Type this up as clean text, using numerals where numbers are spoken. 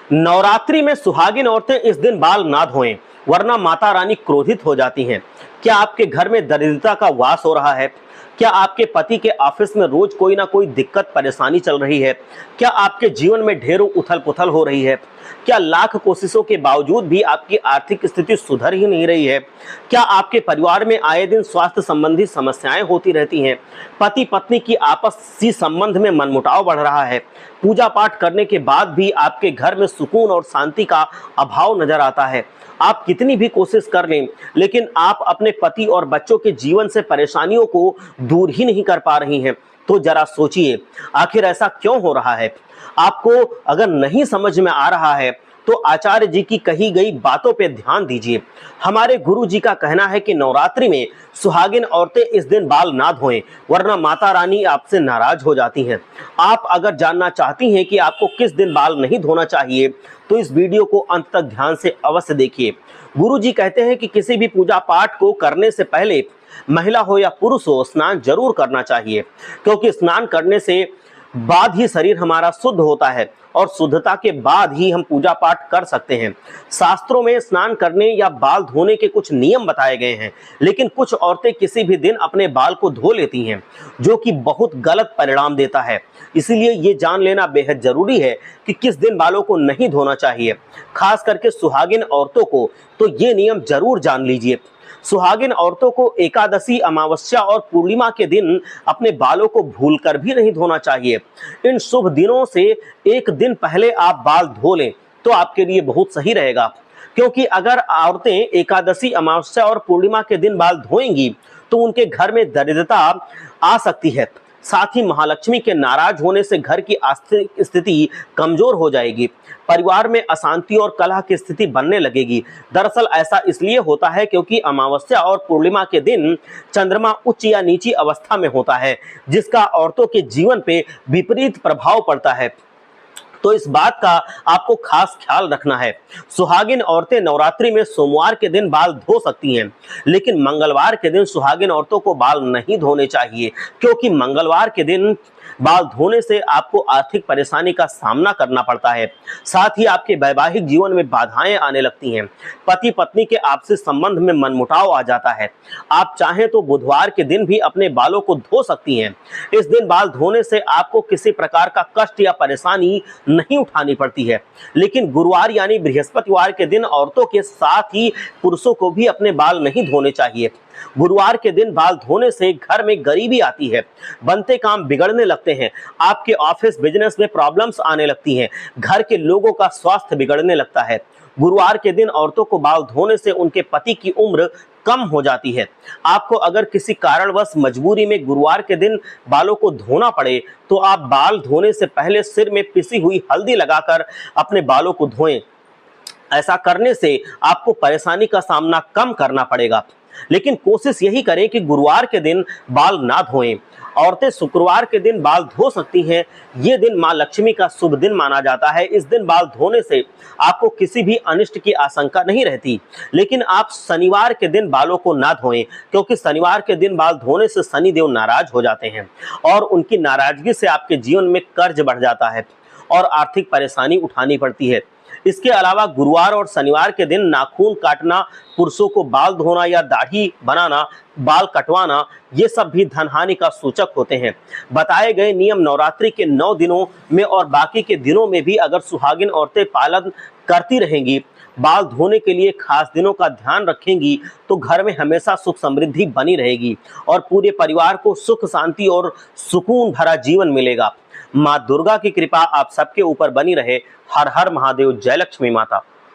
नवरात्रि में सुहागिन औरतें इस दिन बाल ना धोएं, वरना माता रानी क्रोधित हो जाती हैं। क्या आपके घर में दरिद्रता का वास हो रहा है? क्या आपके पति के ऑफिस में रोज कोई ना कोई दिक्कत परेशानी चल रही है? क्या आपके जीवन में ढेरों उथल पुथल हो रही है? क्या लाख कोशिशों के बावजूद भी आपकी आर्थिक स्थिति सुधर ही नहीं रही है? क्या आपके परिवार में आए दिन स्वास्थ्य संबंधी समस्याएं होती रहती हैं? पति पत्नी की आपसी संबंध में मनमुटाव बढ़ रहा है? पूजा पाठ करने के बाद भी आपके घर में सुकून और शांति का अभाव नजर आता है? आप कितनी भी कोशिश कर लें, लेकिन आप अपने पति और बच्चों के जीवन से परेशानियों को दूर ही नहीं कर पा रही हैं। तो जरा सोचिए, आखिर ऐसा क्यों हो रहा है? आपको अगर नहीं समझ में आ रहा है तो आचार्य जी की कही गई बातों पे ध्यान दीजिए। हमारे गुरु जी का कहना है कि नवरात्रि में सुहागिन औरतें इस दिन बाल ना धोएं, वरना माता रानी आपसे नाराज हो जाती हैं। आप अगर जानना चाहती हैं कि आपको किस दिन बाल नहीं धोना चाहिए, तो इस वीडियो को अंत तक ध्यान से अवश्य देखिए। गुरु जी कहते हैं कि किसी भी पूजा पाठ को करने से पहले महिला हो या पुरुष हो, स्नान जरूर करना चाहिए, क्योंकि स्नान करने से बाद ही शरीर हमारा शुद्ध होता है और शुद्धता के बाद ही हम पूजा पाठ कर सकते हैं। शास्त्रों में स्नान करने या बाल धोने के कुछ नियम बताए गए हैं, लेकिन कुछ औरतें किसी भी दिन अपने बाल को धो लेती हैं, जो कि बहुत गलत परिणाम देता है। इसीलिए ये जान लेना बेहद जरूरी है कि किस दिन बालों को नहीं धोना चाहिए। खास करके सुहागिन औरतों को तो ये नियम जरूर जान लीजिए। सुहागिन औरतों को एकादशी, अमावस्या और पूर्णिमा के दिन अपने बालों को भूलकर भी नहीं धोना चाहिए। इन शुभ दिनों से एक दिन पहले आप बाल धो लें तो आपके लिए बहुत सही रहेगा, क्योंकि अगर औरतें एकादशी, अमावस्या और पूर्णिमा के दिन बाल धोएंगी तो उनके घर में दरिद्रता आ सकती है। साथ ही महालक्ष्मी के नाराज होने से घर की आर्थिक स्थिति कमजोर हो जाएगी, परिवार में अशांति और कलह की स्थिति बनने लगेगी। दरअसल ऐसा इसलिए होता है क्योंकि अमावस्या और पूर्णिमा के दिन चंद्रमा उच्च या नीची अवस्था में होता है, जिसका औरतों के जीवन पे विपरीत प्रभाव पड़ता है। तो इस बात का आपको खास ख्याल रखना है। सुहागिन औरतें नवरात्रि में सोमवार के दिन बाल धो सकती हैं, लेकिन मंगलवार के दिन सुहागिन औरतों को बाल नहीं धोने चाहिए, क्योंकि मंगलवार के दिन बाल धोने से आपको आर्थिक परेशानी का सामना करना पड़ता है। साथ ही आपके वैवाहिक जीवन में बाधाएं आने लगती हैं। पति पत्नी के आपसी संबंध में मनमुटाव आ जाता है। आप चाहें तो बुधवार के दिन भी अपने बालों को धो सकती हैं। इस दिन बाल धोने से आपको किसी प्रकार का कष्ट या परेशानी नहीं उठानी पड़ती है। लेकिन गुरुवार यानी बृहस्पतिवार के दिन औरतों के साथ ही पुरुषों को भी अपने बाल नहीं धोने चाहिए। गुरुवार के दिन बाल धोने से घर में गरीबी आती है, बनते काम बिगड़ने लगते हैं, आपके ऑफिस बिजनेस में प्रॉब्लम्स आने लगती हैं, घर के लोगों का स्वास्थ्य बिगड़ने लगता है। गुरुवार के दिन औरतों को बाल धोने से उनके पति की उम्र कम हो जाती है। आपको अगर किसी कारणवश मजबूरी में गुरुवार के दिन बालों को धोना पड़े तो आप बाल धोने से पहले सिर में पिसी हुई हल्दी लगाकर अपने बालों को धोएं। ऐसा करने से आपको परेशानी का सामना कम करना पड़ेगा, लेकिन कोशिश यही करें कि गुरुवार के दिन बाल ना धोएं। औरतें शुक्रवार के दिन बाल धो सकती हैं। ये दिन मां लक्ष्मी का शुभ दिन माना जाता है। इस दिन बाल धोने से आपको किसी भी अनिष्ट की आशंका नहीं रहती। लेकिन आप शनिवार के दिन बालों को ना धोएं, क्योंकि शनिवार के दिन बाल धोने से शनिदेव नाराज हो जाते हैं और उनकी नाराजगी से आपके जीवन में कर्ज बढ़ जाता है और आर्थिक परेशानी उठानी पड़ती है। इसके अलावा गुरुवार और शनिवार के दिन नाखून काटना, पुरुषों को बाल धोना या दाढ़ी बनाना, बाल कटवाना, ये सब भी धन हानि का सूचक होते हैं। बताए गए नियम नवरात्रि के 9 दिनों में और बाकी के दिनों में भी अगर सुहागिन औरतें पालन करती रहेंगी, बाल धोने के लिए खास दिनों का ध्यान रखेंगी, तो घर में हमेशा सुख समृद्धि बनी रहेगी और पूरे परिवार को सुख, शांति और सुकून भरा जीवन मिलेगा। माँ दुर्गा की कृपा आप सबके ऊपर बनी रहे। हर हर महादेव। जय लक्ष्मी माता।